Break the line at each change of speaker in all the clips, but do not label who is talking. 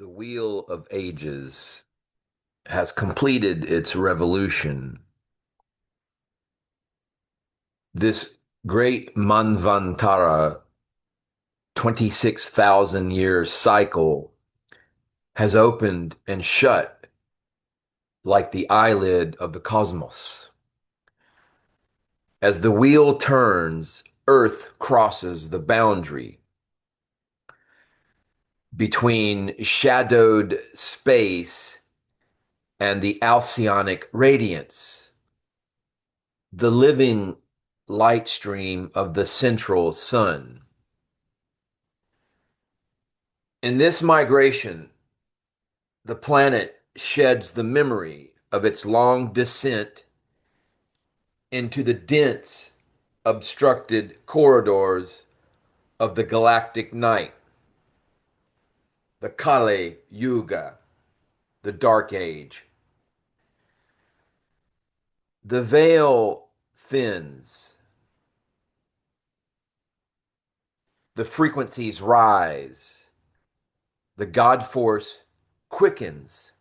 The wheel of ages has completed its revolution. This great Manvantara 26,000 year cycle has opened and shut like the eyelid of the cosmos. As the wheel turns, Earth crosses the boundary between shadowed space and the Alcyonic radiance, the living light stream of the central sun. In this migration, the planet sheds the memory of its long descent into the dense, obstructed corridors of the galactic night, the Kali Yuga, the Dark Age. The veil thins, the frequencies rise, the God force quickens,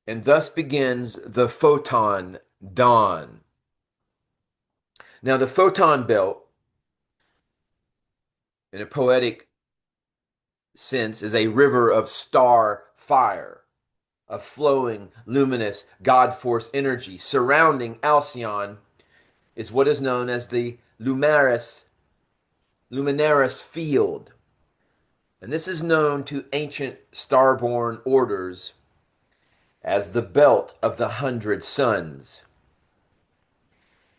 and thus begins the photon dawn. Now, the photon belt, in a poetic sense, is a river of star fire, of flowing, luminous God force energy. Surrounding Alcyon is what is known as the luminaris field. And this is known to ancient starborn orders as the belt of the 100 suns.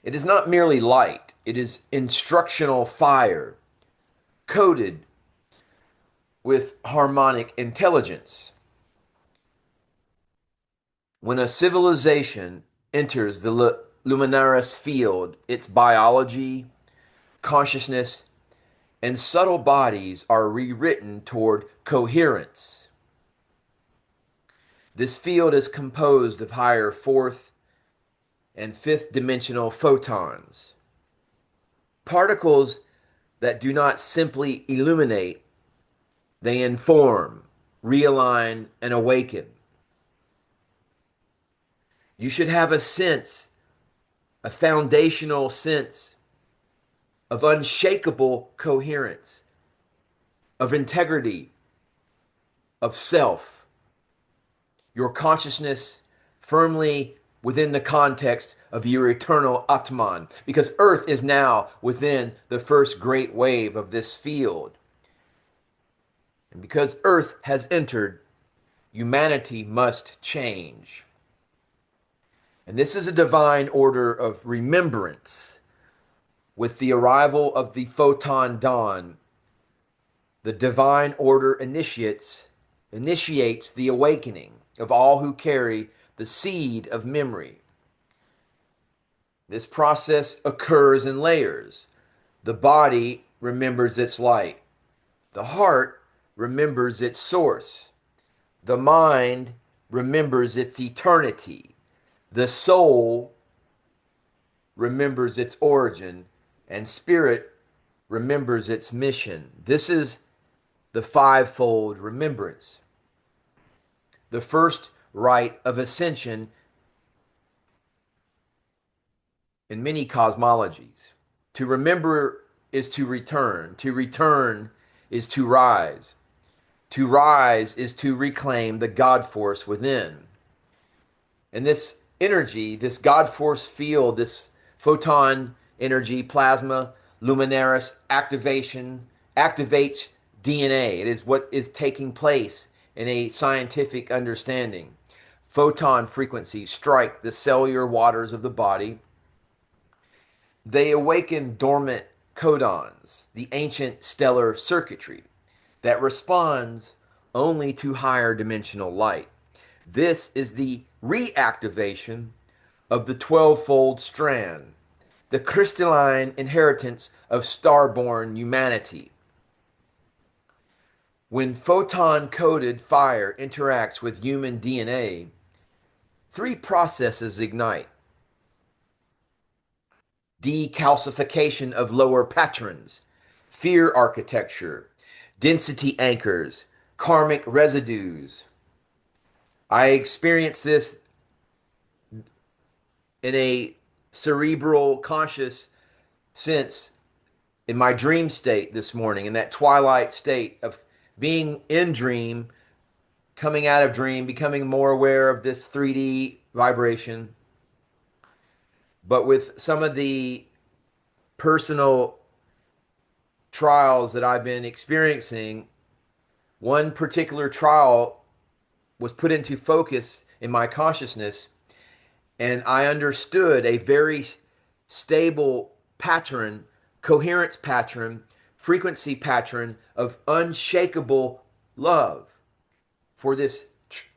It is not merely light, it is instructional fire, coated with harmonic intelligence. When a civilization enters the luminaris field, its biology, consciousness, and subtle bodies are rewritten toward coherence. This field is composed of higher fourth and fifth dimensional photons, particles that do not simply illuminate, they inform, realign, and awaken. You should have a sense, a foundational sense of unshakable coherence, of integrity, of self. Your consciousness firmly within the context of your eternal Atman, because Earth is now within the first great wave of this field. And because Earth has entered, humanity must change. And this is a divine order of remembrance. With the arrival of the photon dawn, the divine order initiates the awakening of all who carry the seed of memory. This process occurs in layers. The body remembers its light. The heart remembers its source. The mind remembers its eternity. The soul remembers its origin, and spirit remembers its mission. This is the fivefold remembrance. The first rite of ascension in many cosmologies. To remember is to return. To return is to rise. To rise is to reclaim the God force within. And this energy, this God force field, this photon energy, plasma, luminaris activation, activates DNA. It is what is taking place in a scientific understanding. Photon frequencies strike the cellular waters of the body. They awaken dormant codons, the ancient stellar circuitry that responds only to higher dimensional light. This is the reactivation of the 12-fold strand, the crystalline inheritance of starborn humanity. When photon-coded fire interacts with human DNA, three processes ignite. Decalcification of lower patrons, fear architecture, density anchors, karmic residues. I experience this in a cerebral conscious sense in my dream state this morning, in that twilight state of being in dream, coming out of dream, becoming more aware of this 3D vibration. But with some of the personal trials that I've been experiencing, one particular trial was put into focus in my consciousness, and I understood a very stable pattern, coherence pattern, frequency pattern of unshakable love for this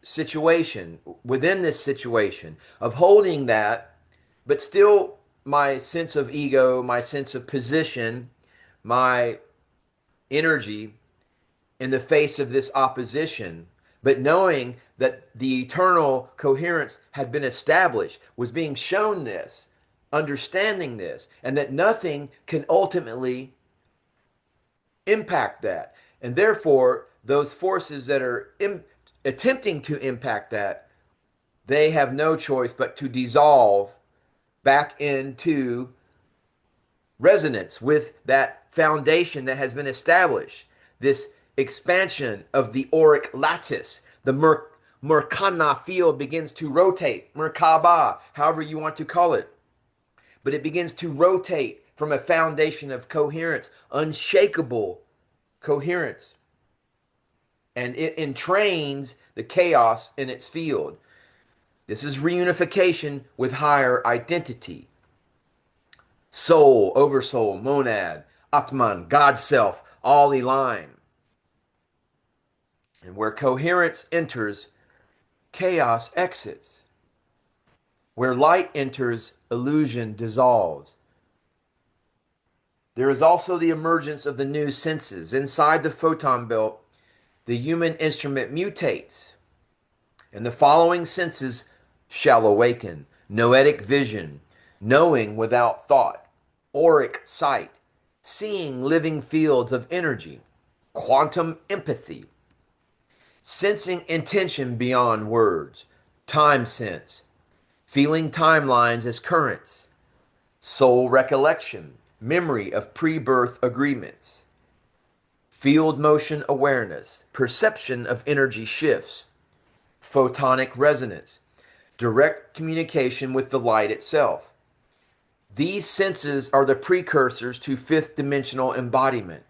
situation, within this situation, of holding that, but still my sense of ego, my sense of position, my energy in the face of this opposition, but knowing that the eternal coherence had been established, was being shown this, understanding this, and that nothing can ultimately impact that. And therefore, those forces that are attempting to impact that, they have no choice but to dissolve back into resonance with that foundation that has been established. This expansion of the auric lattice, the Merkaba field begins to rotate, Merkaba, however you want to call it. But it begins to rotate from a foundation of coherence, unshakable coherence. And it entrains the chaos in its field. This is reunification with higher identity. Soul, oversoul, monad, Atman, God self, all align. And where coherence enters, chaos exits. Where light enters, illusion dissolves. There is also the emergence of the new senses. Inside the photon belt, the human instrument mutates, and the following senses shall awaken: noetic vision, knowing without thought; auric sight, seeing living fields of energy; quantum empathy, sensing intention beyond words; time sense, feeling timelines as currents; soul recollection, memory of pre-birth agreements; field motion awareness, perception of energy shifts; photonic resonance, direct communication with the light itself. These senses are the precursors to fifth dimensional embodiment,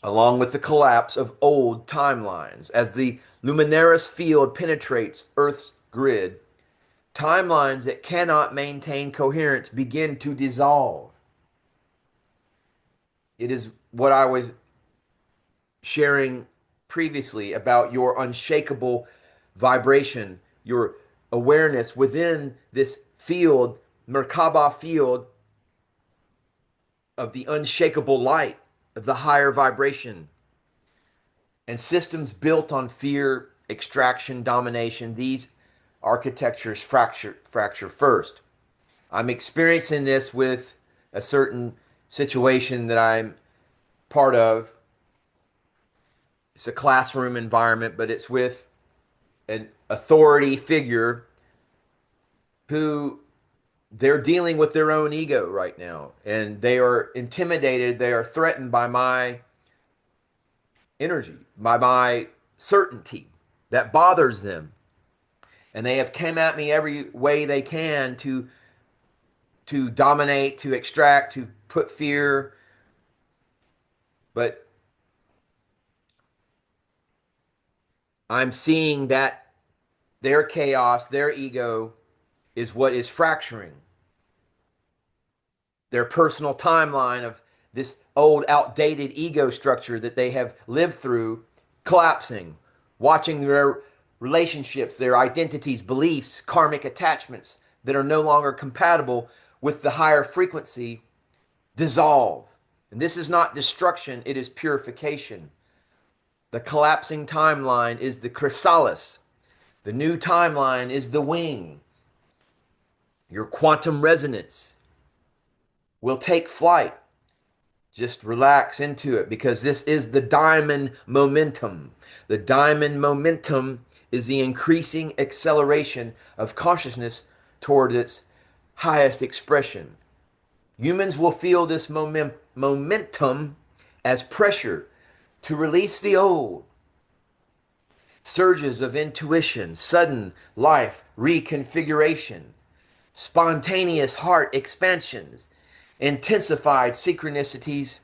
along with the collapse of old timelines. As the luminaris field penetrates Earth's grid, timelines that cannot maintain coherence begin to dissolve. It is what I was sharing previously about your unshakable vibration, your awareness within this field, Merkaba field of the unshakable light, of the higher vibration. And systems built on fear, extraction, domination, these architectures fracture first. I'm experiencing this with a certain situation that I'm part of. It's a classroom environment, but it's with an authority figure who they're dealing with their own ego right now, and they are intimidated, they are threatened by my energy, by my certainty that bothers them. And they have come at me every way they can to dominate, to extract, to put fear. But I'm seeing that their chaos, their ego is what is fracturing. Their personal timeline of this old, outdated ego structure that they have lived through collapsing, watching their relationships, their identities, beliefs, karmic attachments that are no longer compatible with the higher frequency dissolve. And this is not destruction, it is purification. The collapsing timeline is the chrysalis. The new timeline is the wing. Your quantum resonance will take flight. Just relax into it because this is the diamond momentum. The diamond momentum is the increasing acceleration of consciousness toward its highest expression. Humans will feel this momentum as pressure to release the old. Surges of intuition, sudden life reconfiguration, spontaneous heart expansions, intensified synchronicities,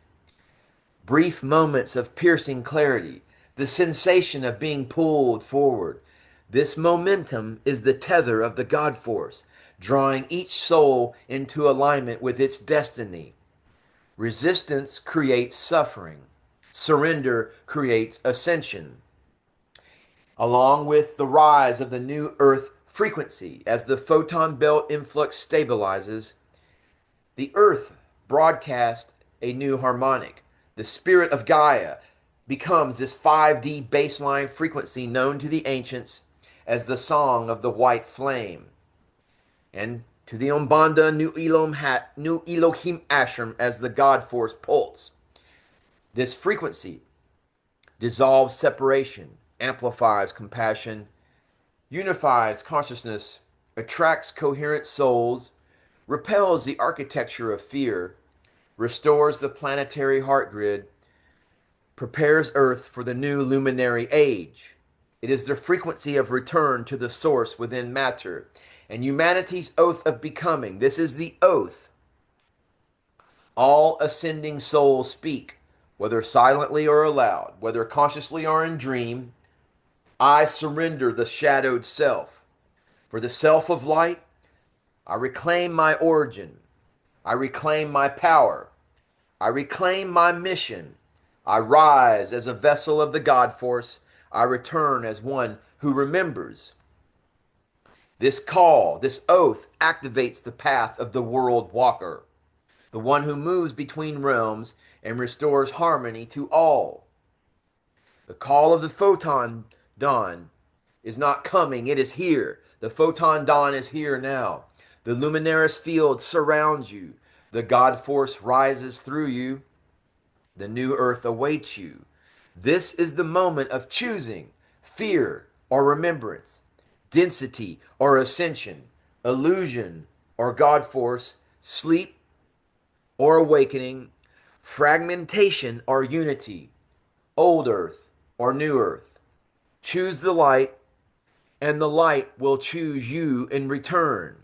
brief moments of piercing clarity, the sensation of being pulled forward. This momentum is the tether of the God force, drawing each soul into alignment with its destiny. Resistance creates suffering. Surrender creates ascension. Along with the rise of the new Earth frequency, as the photon belt influx stabilizes, the Earth broadcasts a new harmonic. The spirit of Gaia becomes this 5D baseline frequency known to the ancients as the song of the white flame, and to the Umbanda New Elohim Ashram as the God Force pulse. This frequency dissolves separation, amplifies compassion, unifies consciousness, attracts coherent souls, repels the architecture of fear, restores the planetary heart grid, prepares Earth for the new luminary age. It is the frequency of return to the source within matter and humanity's oath of becoming. This is the oath all ascending souls speak, whether silently or aloud, whether consciously or in dream. I surrender the shadowed self. For the self of light, I reclaim my origin. I reclaim my power. I reclaim my mission. I rise as a vessel of the God force. I return as one who remembers. This call, this oath, activates the path of the world walker, the one who moves between realms and restores harmony to all. The call of the photon dawn is not coming, it is here. The photon dawn is here now. The luminous field surrounds you. The God force rises through you. The new earth awaits you. This is the moment of choosing fear or remembrance, density or ascension, illusion or God force, sleep or awakening, fragmentation or unity, old earth or new earth. Choose the light, and the light will choose you in return.